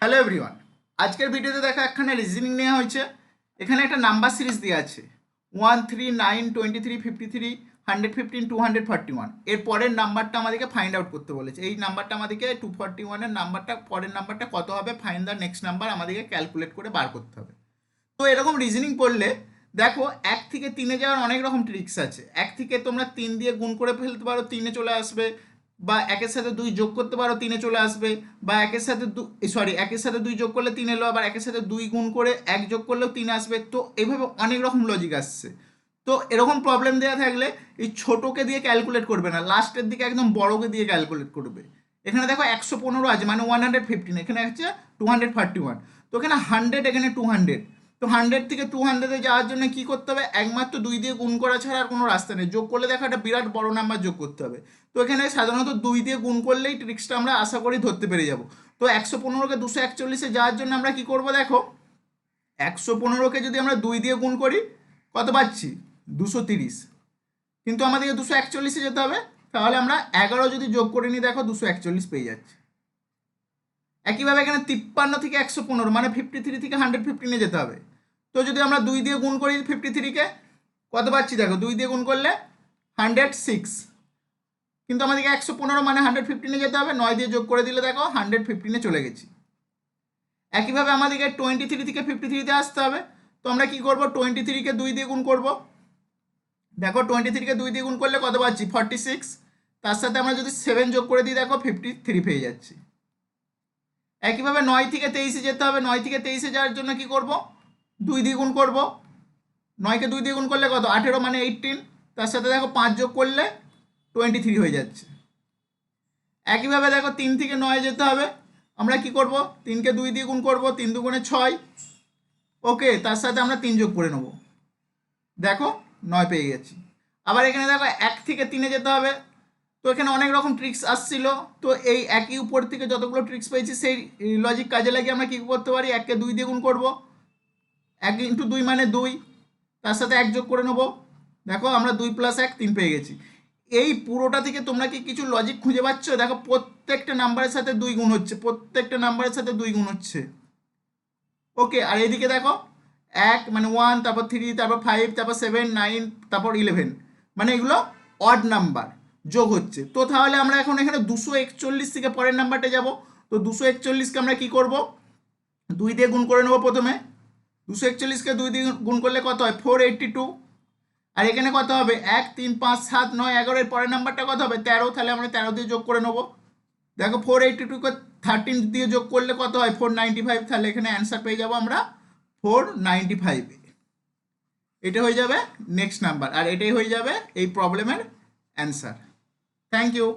Hello everyone, আজকের ভিডিওতে দেখা একখানে রিজনিং নেওয়া হয়েছে। এখানে একটা নাম্বার সিরিজ দেওয়া আছে 1, 3, 9, 23, 53, 115, 241। এর পরের নাম্বারটা আমাদেরকে ফাইন্ড আউট করতে বলেছে। এই নাম্বারটা আমাদেরকে 241-এর নাম্বারটা, পরের নাম্বারটা কত হবে, ফাইন্ড দ্য নেক্সট নাম্বার আমাদেরকে ক্যালকুলেট করে বার করতে হবে। তো এরকম রিজনিং পড়লে দেখো 1 থেকে 3-এ যাওয়ার অনেক রকম ট্রিক্স আছে। 1 থেকে তোমরা 3 দিয়ে গুণ করে ফেলতে পারো, 3-এ চলে আসবে, বা 1-এর সাথে 2 যোগ করতে পারো, 3-এ চলে আসবে, বা 1-এর সাথে 2 যোগ করলে 3 এলো, আবার 1-এর সাথে 2 গুণ করে 1 যোগ করলেও 3 আসবে। তো এইভাবে অনেক রকম লজিক আসছে। তো এরকম প্রবলেম দেওয়া থাকলে এই ছোটোকে দিয়ে ক্যালকুলেট করবে না, লাস্টের দিকে একদম বড়কে দিয়ে ক্যালকুলেট করবে। এখানে দেখো 115 আছে, মানে 115, এখানে হচ্ছে 241। তো এখানে 100, এখানে 200। তো 100 থেকে 200-এ যাওয়ার জন্য কি করতে হবে, একমাত্র 2 দিয়ে গুণ করা ছাড়া আর কোনো রাস্তা নেই। যোগ করলে দেখো একটা বিরাট বড় নাম্বার যোগ করতে হবে। তো এখানে সাধারণত 2 দিয়ে গুণ করলেই ট্রিক্সটা আমরা আশা করি ধরতে পেরে যাব। তো 115-কে 241-এ যাওয়ার জন্য আমরা কি করব, দেখো 115-কে যদি আমরা 2 দিয়ে গুণ করি কত পাচ্ছি, 230। কিন্তু আমাদেরকে 241-এ যেতে হবে, তাহলে আমরা 11 যদি যোগ করে নিই, দেখো 241 পেয়ে যাচ্ছি। একইভাবে এখানে 53 থেকে 115, মানে 53 থেকে 115-এ যেতে হবে। তো যদি আমরা 2 দিয়ে গুণ করি 53-কে, কত পাচ্ছি দেখো, 2 দিয়ে গুণ করলে 106। কিন্তু আমাদেরকে 115 মানে 115-এ যেতে হবে, 9 দিয়ে যোগ করে দিলে দেখো 115-এ চলে গেছি। একইভাবে আমাদেরকে 23 থেকে 53-তে আসতে হবে। তো আমরা কি করব, 23-কে 2 দিয়ে গুণ করব। দেখো 23-কে 2 দিয়ে গুণ করলে কত পাচ্ছি, 46। তার সাথে আমরা যদি 7 যোগ করে দিই, দেখো 53 পেয়ে যাচ্ছি। একইভাবে 9 থেকে 23-এ যেতে হবে। 9 থেকে 23-এ যাওয়ার জন্য কি করব, 2 দিয়ে গুণ করব। 9-কে 2 দিয়ে গুণ করলে কত, 18, মানে 18। তার সাথে দেখো 5 যোগ করলে 23 হয়ে যাচ্ছে। একইভাবে দেখো 3 থেকে 9 যেতে হবে। আমরা কি করব, 3-কে 2 দিয়ে গুণ করব, 3 দুগুণে 6। ওকে, তার সাথে আমরা 3 যোগ করে নেব, দেখো 9 পেয়ে গেছি। আবার এখানে দেখো 1 থেকে 3-এ যেতে হবে। তো এখানে অনেক রকম ট্রিক্স আসছিল। তো এই একই উপর থেকে যতগুলো ট্রিক্স পেয়েছি সেই লজিক কাজে লাগিয়ে আমরা কি করতে পারি, 1-কে 2 দিয়ে গুণ করব, 1 × 2 মানে 2, তার সাথে 1 যোগ করে নেব। দেখো আমরা 2 + 1 3 পেয়ে গেছি। এই পুরোটা থেকে তোমরা কি কিছু লজিক খুঁজে পাচ্ছ? দেখো প্রত্যেকটা নাম্বারের সাথে 2 গুণ হচ্ছে, প্রত্যেকটা নাম্বারের সাথে 2 গুণ হচ্ছে। ওকে, আর এদিকে দেখো 1 মানে 1, তারপর 3, তারপর 5, তারপর 7, 9, তারপর 11, মানে এগুলো অড নাম্বার যোগ হচ্ছে। তো তাহলে আমরা এখন এখানে 241 থেকে পরের নাম্বারটা যাব। তো 241-কে আমরা কি করব, 2 দিয়ে গুণ করে নেব প্রথমে। 241-কে 2 দিয়ে গুণ করলে কত হয়, 482। আর এখানে কত হবে, 1, 3, 5, 7, 9, 11, এর পরের নাম্বারটা কত হবে, 13। তাহলে আমরা 13 দিয়ে যোগ করে নেব। দেখো 482-কে 13 দিয়ে যোগ করলে কত হয়, 495। তাহলে এখানে অ্যান্সার পেয়ে যাবো আমরা 495। এটা হয়ে যাবে নেক্সট নাম্বার, আর এটাই হয়ে যাবে এই প্রবলেমের অ্যান্সার। Thank you.